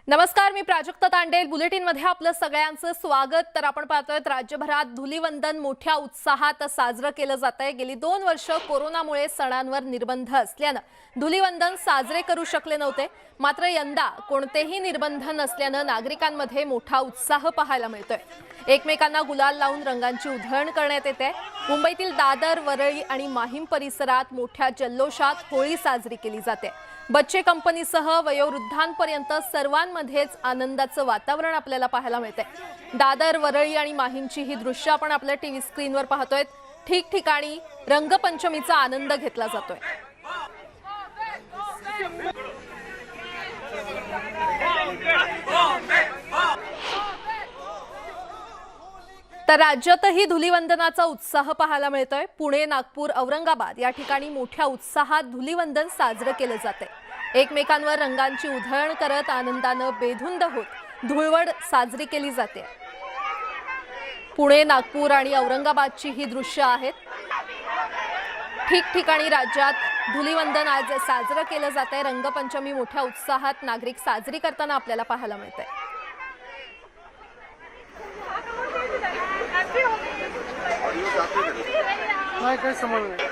नमस्कार, मी प्राजक्ता तांडेल. बुलेटिनमध्ये आपलं सगळ्यांचं स्वागत. तर आपण पाहतोय राज्यभरात धुलीवंदन मोठ्या उत्साहात साजरं केलं जातंय. गेली 2 वर्ष कोरोनामुळे सणांवर निर्बंध असल्यानं धुलीवंदन साजरे करू शकले नव्हते. मात्र यंदा कोणतेही निर्बंध नसल्यानं नागरिकांमध्ये मोठा उत्साह पाहायला मिळतोय. एकमेकांना गुलाल लावून रंगांची उधळण करण्यात येते. मुंबईतील दादर, वरळी आणि माहीम परिसरात मोठ्या जल्लोषात होळी साजरी केली जाते. बच्चे कंपनीसह वयोवृद्धांपर्यंत सर्वांमध्येच आनंदाचं वातावरण आपल्याला पाहायला मिळते. दादर, वरळी आणि माहीमची ही दृश्य आपण आपल्या टीव्ही स्क्रीनवर पाहतोय. ठिकठिकाणी रंगपंचमीचा आनंद घेतला जातोय. तर राज्यातही धुलीवंदनाचा उत्साह पाहायला मिळतोय. पुणे, नागपूर, औरंगाबाद या ठिकाणी मोठ्या उत्साहात धुलीवंदन साजरं केलं जाते. एकमेकांवर रंगांची उधळण करत आनंदानं बेधुंद होत धुळवड साजरी केली जाते. पुणे, नागपूर आणि औरंगाबादची ही दृश्य आहेत. ठिकठिकाणी राज्यात धुलीवंदन आज साजरं केलं जातंय. रंगपंचमी मोठ्या उत्साहात नागरिक साजरी करताना आपल्याला पाहायला मिळतंय. नाही काही समज नाही.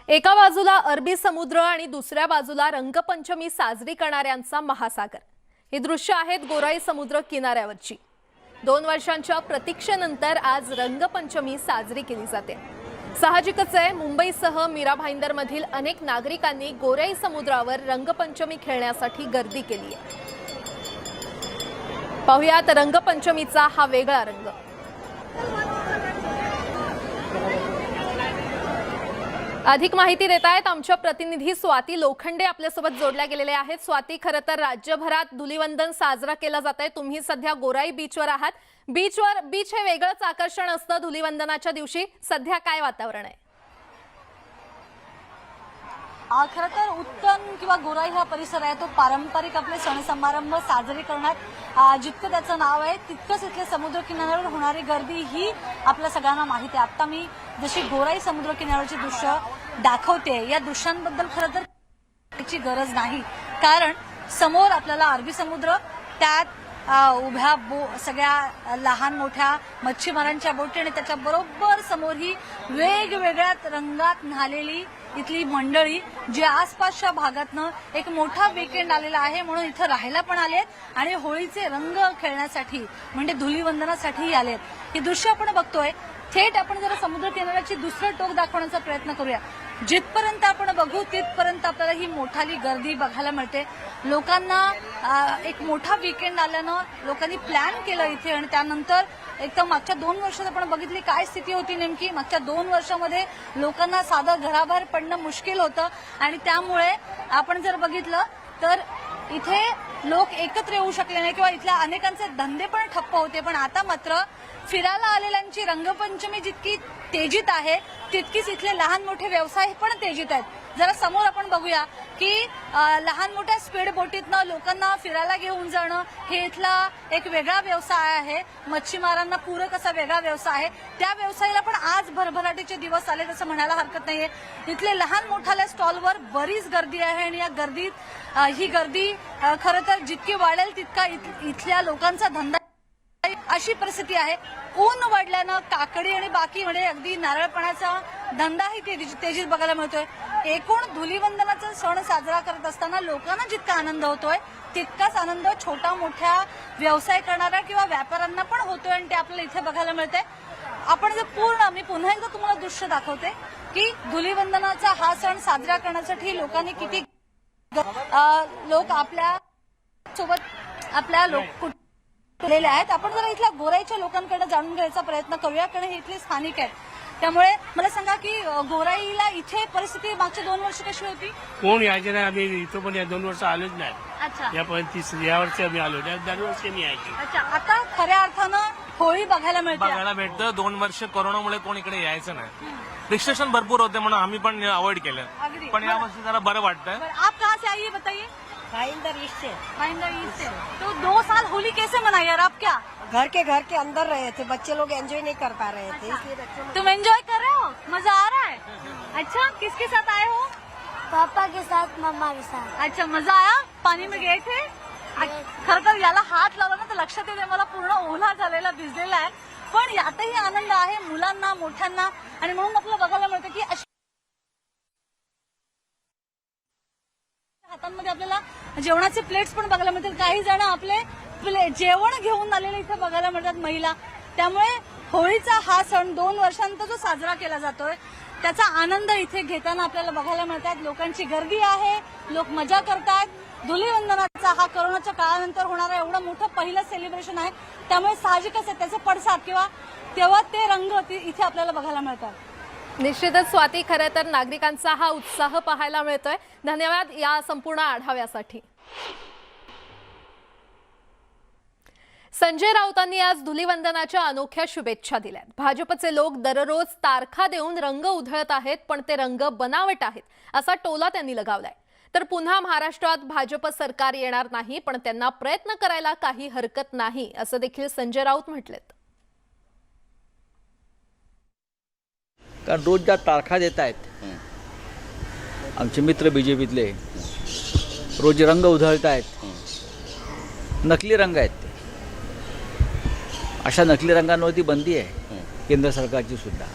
एका बाजूला अरबी समुद्र आणि दुसऱ्या बाजूला रंगपंचमी साजरी करणाऱ्यांचा महासागर. ही दृश्य आहेत गोराई समुद्र किनाऱ्यावरची. 2 वर्षांच्या प्रतीक्षेनंतर आज रंगपंचमी साजरी केली जाते. साहजिकच आहे, मुंबईसह मीरा भाईंदरमधील अनेक नागरिकांनी गोराई समुद्रावर रंगपंचमी खेळण्यासाठी गर्दी केली आहे. पाहुयात रंगपंचमीचा हा वेगळा रंग. अधिक माहिती देत आहेत आमच्या प्रतिनिधी स्वाती लोखंडे आपल्यासोबत जोडल्या गेलेल्या आहेत. स्वाती, खरं तर राज्यभरात धुलीवंदन साजरा केला जात आहे. तुम्ही सध्या गोराई बीचवर आहात. बीच हे वेगळंच आकर्षण असतं धुलीवंदनाच्या दिवशी. सध्या काय वातावरण आहे? खरं तर उत्तम किंवा गोराई हा परिसर आहे तो पारंपरिक आपले सण समारंभ साजरे करण्यात जितकं त्याचं नाव आहे तितकंच इथल्या समुद्र किनाऱ्यावर होणारी गर्दी ही आपल्या सगळ्यांना माहिती आहे. आता मी जशी गोराई समुद्र किनाऱ्याची दृश्य दाखवते, या दृश्यांबद्दल खरं तर त्याची गरज नाही, कारण समोर आपल्याला अरबी समुद्र, त्यात उभ्या सगळ्या लहान मोठ्या मच्छीमारांच्या बोटी आणि त्याच्या बरोबर समोर ही वेगवेगळ्या रंगात न्हालेली इथली मंडळी जी आसपासच्या भागातनं एक मोठा वीकेंड आलेला आहे म्हणून इथं राहायला पण आलेत आणि होळीचे रंग खेळण्यासाठी म्हणजे धुलीवंदनासाठीही आलेत. ही दृश्य आपण बघतोय. थेट आपण जरा समुद्र किनाऱ्याची दुसरं टोक दाखवण्याचा प्रयत्न करूया. जिथपर्यंत आपण बघू तिथपर्यंत आपल्याला ही मोठाली गर्दी बघायला मिळते. लोकांना एक मोठा वीकेंड आल्यानं लोकांनी प्लॅन केलं इथे आणि त्यानंतर एकदम मागच्या 2 वर्षात आपण बघितली काय स्थिती होती नेमकी. मागच्या 2 वर्षामध्ये लोकांना साधं घराबाहेर पडणं मुश्किल होतं आणि त्यामुळे आपण जर बघितलं तर इथे लोक एकत्र येऊ शकले नाही किंवा इथल्या अनेकांचे धंदे पण ठप्प होते. पण आता मात्र फिरायला आलेल्यांची रंगपंचमी जितकी तेजीत आहे तितकीच इथले लहान मोठे व्यवसाय पण तेजीत आहेत. जरा समोर आपण बघूया की लहान मोठ्या स्पीड बोटीतनं लोकांना फिरायला घेऊन जाणं हे इथला एक वेगळा व्यवसाय आहे. मच्छीमारांना पूरक असा वेगळा व्यवसाय आहे. त्या व्यवसायाला पण आज भरभराटीचे दिवस आले असं म्हणायला हरकत नाहीये. इथले लहान मोठ्या स्टॉलवर बरीच गर्दी आहे आणि या गर्दीत ही गर्दी खरं तर जितकी वाढेल तितका इथल्या लोकांचा धंदा अशी परिस्थिती आहे. ऊन वाढल्यानं काकडी आणि बाकी म्हणजे अगदी नारळपणाचा धंदाही तेजीत बघायला मिळतोय. एकूण धुलीवंदनाचा सण साजरा करत असताना लोकांना जितका आनंद होतोय तितकाच आनंद छोटा मोठ्या व्यवसाय करणाऱ्या किंवा व्यापाऱ्यांना पण होतोय आणि ते आपल्याला इथे बघायला मिळतंय. आपण जर मी पुन्हा एकदा तुम्हाला दृश्य दाखवते की धुलीवंदनाचा हा सण साजरा करण्यासाठी लोकांनी किती लोक आपल्या सोबत आपल्या आहेत. आपण जरा इथल्या गोराईच्या लोकांकडे जाणून घ्यायचा प्रयत्न करूया कारण हे इथले स्थानिक आहेत. त्यामुळे मला सांगा की गोराईला इथे परिस्थिती मागच्या 2 वर्ष कशी होती? कोण यायचे नाही. आम्ही इथं पण या 2 वर्ष आलोच नाही. अच्छा, या वर्षी आम्ही आलो. दरवर्षी आम्ही यायची. अच्छा, आता खऱ्या अर्थानं होळी बघायला भेटतं. 2 वर्ष कोरोनामुळे कोण इकडे यायचं नाही. रिस्ट्रिक्शन भरपूर होते म्हणून आम्ही पण अवॉइड केलं. पण यावर्षी जरा बरं वाटतं. आप कहाँ से आइए बताइए? भाईंदर ईस्ट से। ईस्ट से। तो 2 साल होली कैसे मनाई यार आप? क्या घर के अंदर रहे थे, बच्चे लोग एंजॉय नहीं कर पा रहे थे, इसलिए बच्चों तुम एंजॉय कर रहे हो? मजा आ रहा है? अच्छा, किसके साथ आए हो? पापा के साथ, मम्मा के साथ। अच्छा, मजा आया? पाणी में गए थे? खरं तर याला हात लावला ना तर लक्षात येते मला पूर्ण ओला झालेला, भिजलेला आहे. पण यातही आनंद आहे मुलांना, मोठ्यांना, आणि म्हणून आपल्याला बघायला मिळतं की हातांमध्ये आपल्याला जेवणाचे प्लेट्स पण बघायला मिळतात. काही जण आपले जेवण घेऊन आलेले इथे बघायला मिळतात महिला. त्यामुळे होळीचा हा सण 2 वर्षांचा जो साजरा केला जातोय त्याचा आनंद इथे घेताना आपल्याला बघायला मिळतात. लोकांची गर्दी आहे, लोक मजा करतात. धुलीवंदनाचा हा कोरोनाच्या काळानंतर होणारा एवढं मोठं पहिलं सेलिब्रेशन आहे, त्यामुळे साहजिकच आहे त्याचे पडसाद किंवा तेव्हा ते रंग इथे आपल्याला बघायला मिळतात. निश्चितच स्वाती, खरं तर नागरिकांचा हा उत्साह पाहायला मिळतोय. धन्यवाद या संपूर्ण आढाव्यासाठी. संजय राऊतांनी आज धुलीवंदनाच्या अनोख्या शुभेच्छा दिल्यात. भाजपचे लोक दररोज तारखा देऊन रंग उधळत आहेत, पण ते रंग बनावट आहेत असा टोला त्यांनी लगावलाय. तर पुन्हा महाराष्ट्रात भाजप सरकार येणार नाही, पण त्यांना प्रयत्न करायला काही हरकत नाही असं देखील संजय राऊत म्हटलेत. कारण रोज ज्या तारखा देत आहेत आमचे मित्र बीजेपीतले, रोज रंग उधळत आहेत, नकली रंग आहेत ते. अशा नकली रंगांवरती बंदी आहे केंद्र सरकारची सुद्धा.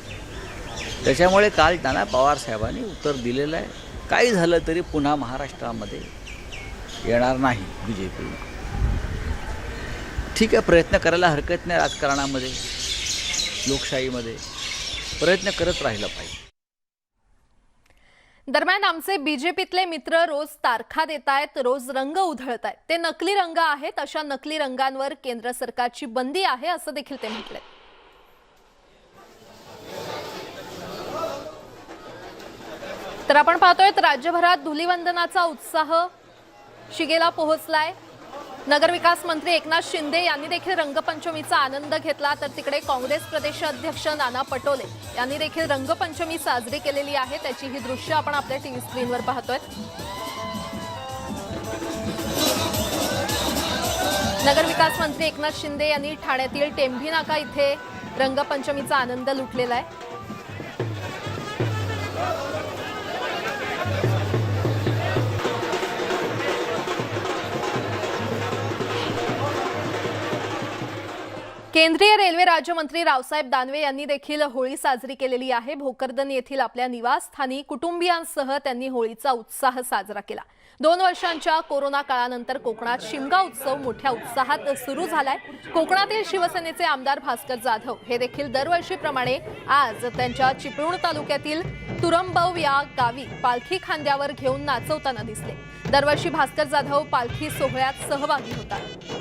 त्याच्यामुळे काल नाना पवार साहेबांनी उत्तर दिलेलं आहे, काही झालं तरी पुन्हा महाराष्ट्रामध्ये येणार नाही बीजेपी. ठीक आहे, प्रयत्न करायला हरकत नाही. राजकारणामध्ये, लोकशाहीमध्ये प्रयत्न करत राहिला पाहिजे. दरम्यान आमचे बीजेपीतले मित्र रोज तारखा देत आहेत, रोज रंग उधळत आहेत. ते नकली रंग आहेत. अशा नकली रंगांवर केंद्र सरकारची बंदी आहे असं देखील ते म्हटले. तर आपण पाहतोय राज्यभरात धुलीवंदनाचा उत्साह शिगेला पोहोचलाय. नगरविकास मंत्री एकनाथ शिंदे यांनी देखील रंगपंचमीचा आनंद घेतला. तर तिकडे काँग्रेस प्रदेशाध्यक्ष नाना पटोले यांनी देखील रंगपंचमी साजरी केलेली आहे. त्याची ही दृश्य आपण आपल्या टीव्ही स्क्रीनवर पाहतोय. नगरविकास मंत्री एकनाथ शिंदे यांनी ठाण्यातील टेंभी नाका इथे रंगपंचमीचा आनंद लुटलेला आहे. केंद्रीय रेल्वे राज्यमंत्री रावसाहेब दानवे यांनी देखील होळी साजरी केलेली आहे. भोकरदन येथील आपल्या निवासस्थानी कुटुंबियांसह त्यांनी होळीचा उत्साह साजरा केला. 2 वर्षांच्या कोरोना काळानंतर कोकणात शिमगा उत्सव मोठ्या उत्साहात सुरू झालाय. कोकणातील शिवसेनेचे आमदार भास्कर जाधव हे देखील दरवर्षीप्रमाणे आज त्यांच्या चिपळूण तालुक्यातील तुरंबव या गावी पालखी खांद्यावर घेऊन नाचवताना दिसले. दरवर्षी भास्कर जाधव पालखी सोहळ्यात सहभागी होतात.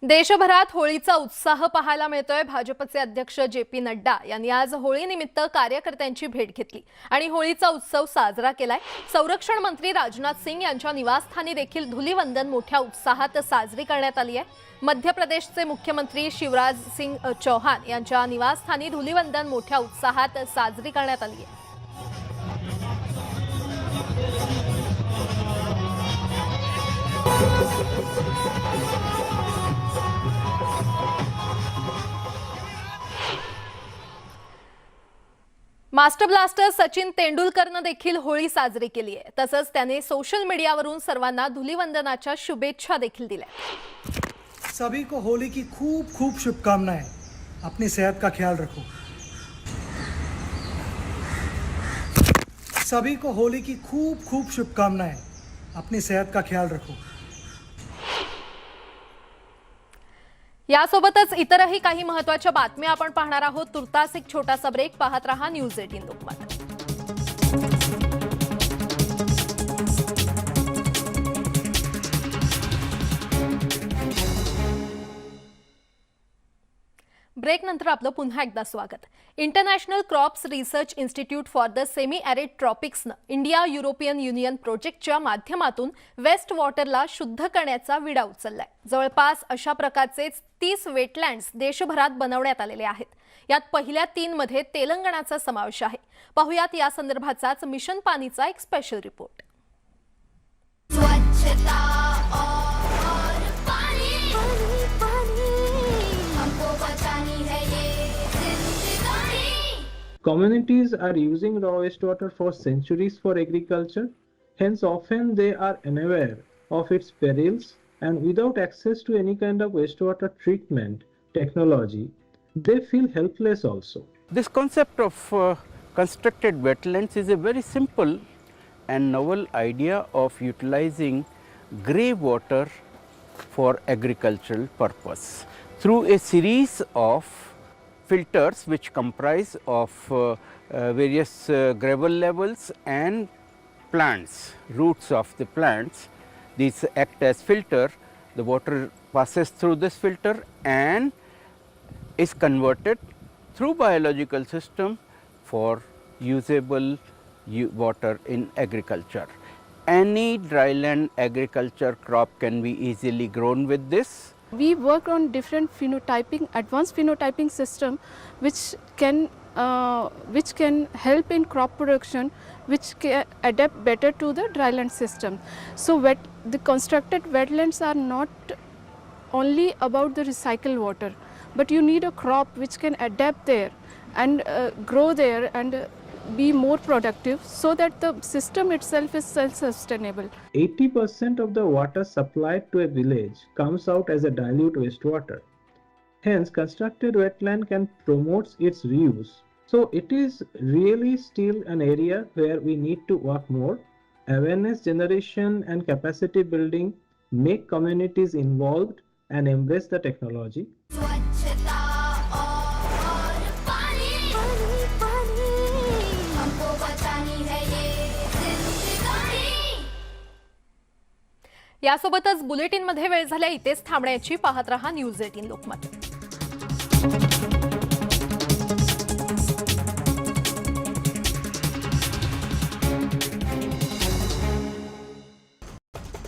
देशभरात होळीचा उत्साह पाहायला मिळतोय. भाजपचे अध्यक्ष जे.पी. नड्डा यांनी आज होळीनिमित्त कार्यकर्त्यांची भेट घेतली आणि होळीचा उत्सव साजरा केलाय. संरक्षण मंत्री राजनाथ सिंग यांच्या निवासस्थानी देखील धुलीवंदन मोठ्या उत्साहात साजरी करण्यात आली आहे. मध्य प्रदेशचे मुख्यमंत्री शिवराज सिंग चौहान यांच्या निवासस्थानी धुलीवंदन मोठ्या उत्साहात साजरी करण्यात आली आहे. मास्टर ब्लास्टर सचिन तेंडुलकरनं देखील होळी साजरी केली आहे. तसंच त्याने सोशल मीडियावरून सर्वांना धुलीवंदनाच्या शुभेच्छा देखील दिल्या. सभी को होली की खूब खूब शुभकामनाएं. अपनी सेहत का ख्याल रखो. सभी को होली की खूब खूब शुभकामनाएं. अपनी सेहत का ख्याल रखो. यासोबतच इतरही काही महत्त्वाच्या बातम्या आपण पाहणार आहोत. तुर्तास एक छोटासा ब्रेक. पाहत रहा न्यूज 18 लोकमत. ब्रेक नंतर आपलं पुन्हा एकदा स्वागत. International crops research institute for the semi arid ट्रॉपिक्सनं इंडिया युरोपियन युनियन प्रोजेक्टच्या माध्यमातून वेस्ट वॉटरला शुद्ध करण्याचा विडा उचललाय. जवळपास अशा प्रकारचे 30 वेटलँड्स देशभरात बनवण्यात आलेले आहेत. यात पहिल्या 3 मध्ये तेलंगणाचा समावेश आहे. पाहुयात या संदर्भाचाच मिशन पाणीचा एक special report. Communities are using raw wastewater for centuries for agriculture, hence often they are unaware of its perils, and without access to any kind of wastewater treatment technology, they feel helpless also. This concept of constructed wetlands is a very simple and novel idea of utilizing grey water for agricultural purpose through a series of filters which comprise of various gravel levels and plants, roots of the plants. These act as filter. The water passes through this filter and is converted through biological system for usable water in agriculture. Any dryland agriculture crop can be easily grown with this. We work on different phenotyping, advanced phenotyping system, which can help in crop production, which can adapt better to the dryland system. So the constructed wetlands are not only about the recycled water, but you need a crop which can adapt there and grow there and be more productive, so that the system itself is self-sustainable. 80% of the water supplied to a village comes out as a dilute wastewater. Hence, constructed wetland can promote its reuse. So, it is really still an area where we need to work more. Awareness generation and capacity building make communities involved and embrace the technology. यासोबतच बुलेटिनमध्ये वेळ झाल्या इथेच थांबण्याची. पाहत रहा news 18 Lokmat.